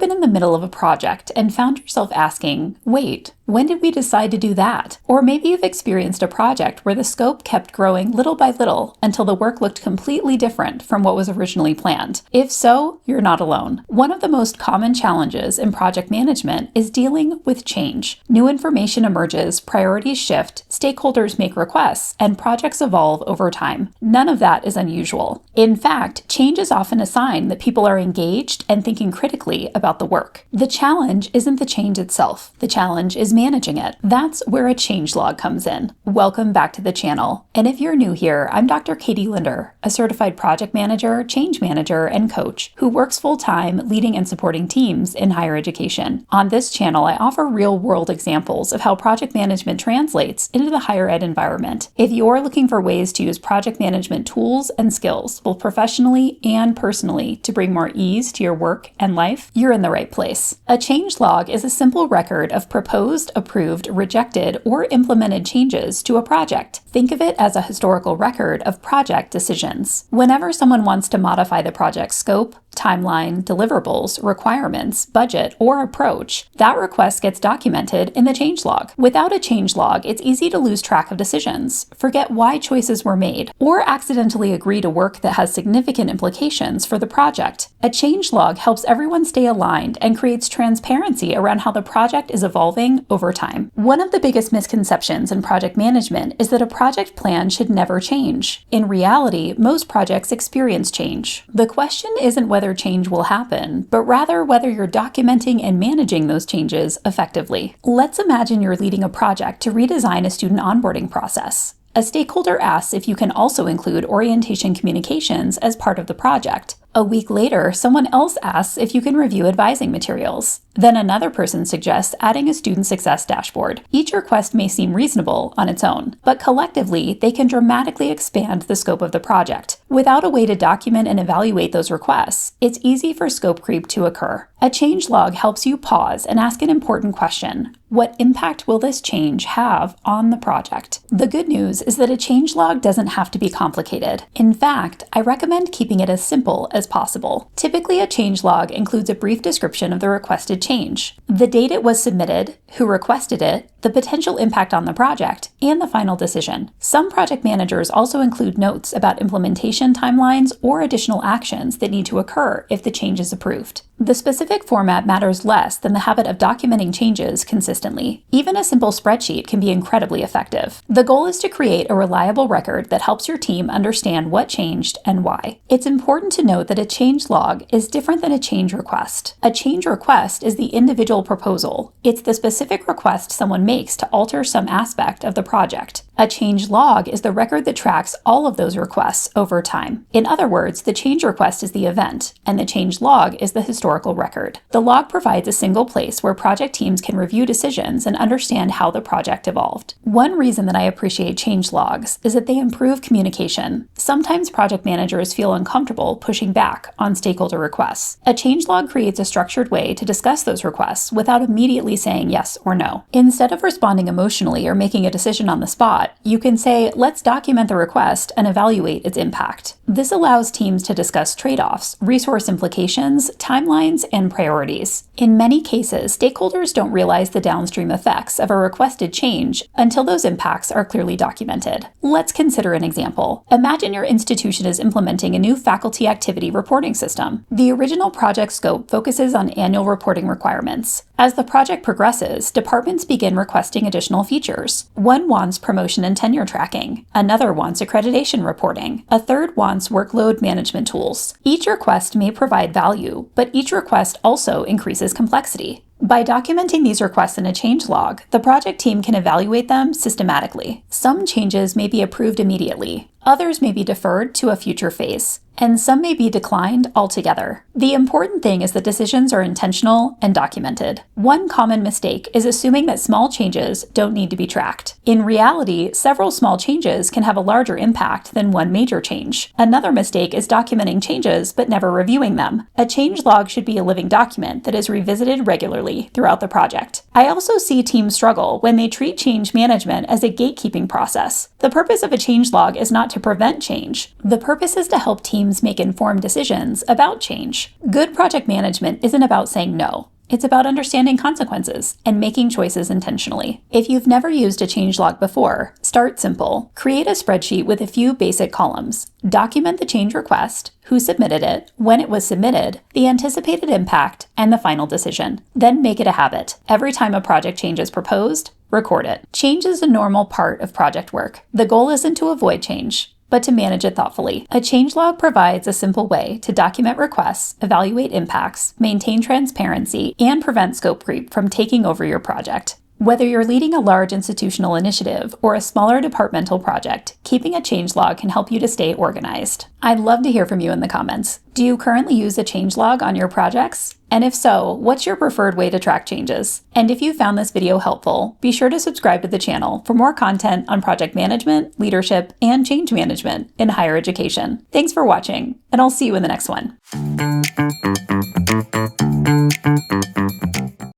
been in the middle of a project and found yourself asking, wait, when did we decide to do that? Or maybe you've experienced a project where the scope kept growing little by little until the work looked completely different from what was originally planned. If so, you're not alone. One of the most common challenges in project management is dealing with change. New information emerges, priorities shift, stakeholders make requests, and projects evolve over time. None of that is unusual. In fact, change is often a sign that people are engaged and thinking critically about the work. The challenge isn't the change itself. The challenge is managing it. That's where a change log comes in. Welcome back to the channel. And if you're new here, I'm Dr. Katie Linder, a certified project manager, change manager, and coach who works full-time leading and supporting teams in higher education. On this channel, I offer real-world examples of how project management translates into the higher ed environment. If you're looking for ways to use project management tools and skills, both professionally and personally, to bring more ease to your work and life, you're in the right place. A change log is a simple record of proposed, approved, rejected, or implemented changes to a project. Think of it as a historical record of project decisions. Whenever someone wants to modify the project's scope, timeline, deliverables, requirements, budget, or approach, that request gets documented in the change log. Without a change log, it's easy to lose track of decisions, forget why choices were made, or accidentally agree to work that has significant implications for the project. A change log helps everyone stay aligned and creates transparency around how the project is evolving over time. One of the biggest misconceptions in project management is that a project plan should never change. In reality, most projects experience change. The question isn't whether change will happen, but rather whether you're documenting and managing those changes effectively. Let's imagine you're leading a project to redesign a student onboarding process. A stakeholder asks if you can also include orientation communications as part of the project. A week later, someone else asks if you can review advising materials. Then another person suggests adding a student success dashboard. Each request may seem reasonable on its own, but collectively, they can dramatically expand the scope of the project. Without a way to document and evaluate those requests, it's easy for scope creep to occur. A change log helps you pause and ask an important question. What impact will this change have on the project? The good news is that a change log doesn't have to be complicated. In fact, I recommend keeping it as simple as possible. Typically, a change log includes a brief description of the requested change, the date it was submitted, who requested it, the potential impact on the project, and the final decision. Some project managers also include notes about implementation timelines or additional actions that need to occur if the change is approved. The specific format matters less than the habit of documenting changes consistently. Even a simple spreadsheet can be incredibly effective. The goal is to create a reliable record that helps your team understand what changed and why. It's important to note that a change log is different than a change request. A change request is the individual proposal. It's the specific request someone makes to alter some aspect of the project. A change log is the record that tracks all of those requests over time. In other words, the change request is the event, and the change log is the historical record. The log provides a single place where project teams can review decisions and understand how the project evolved. One reason that I appreciate change logs is that they improve communication. Sometimes project managers feel uncomfortable pushing back on stakeholder requests. A change log creates a structured way to discuss those requests without immediately saying yes or no. Instead of responding emotionally or making a decision on the spot, you can say, let's document the request and evaluate its impact. This allows teams to discuss trade-offs, resource implications, timelines, and priorities. In many cases, stakeholders don't realize the downstream effects of a requested change until those impacts are clearly documented. Let's consider an example. Imagine your institution is implementing a new faculty activity reporting system. The original project scope focuses on annual reporting requirements. As the project progresses, departments begin requesting additional features. One wants promotion and tenure tracking. Another wants accreditation reporting. A third wants workload management tools. Each request may provide value, but each request also increases complexity. By documenting these requests in a change log, the project team can evaluate them systematically. Some changes may be approved immediately. Others may be deferred to a future phase, and some may be declined altogether. The important thing is that decisions are intentional and documented. One common mistake is assuming that small changes don't need to be tracked. In reality, several small changes can have a larger impact than one major change. Another mistake is documenting changes but never reviewing them. A change log should be a living document that is revisited regularly throughout the project. I also see teams struggle when they treat change management as a gatekeeping process. The purpose of a changelog is not to prevent change. The purpose is to help teams make informed decisions about change. Good project management isn't about saying no. It's about understanding consequences and making choices intentionally. If you've never used a changelog before, start simple. Create a spreadsheet with a few basic columns. Document the change request, who submitted it, when it was submitted, the anticipated impact, and the final decision. Then make it a habit. Every time a project change is proposed, record it. Change is a normal part of project work. The goal isn't to avoid change, but to manage it thoughtfully. A changelog provides a simple way to document requests, evaluate impacts, maintain transparency, and prevent scope creep from taking over your project. Whether you're leading a large institutional initiative or a smaller departmental project, keeping a changelog can help you to stay organized. I'd love to hear from you in the comments. Do you currently use a changelog on your projects? And if so, what's your preferred way to track changes? And if you found this video helpful, be sure to subscribe to the channel for more content on project management, leadership, and change management in higher education. Thanks for watching, and I'll see you in the next one.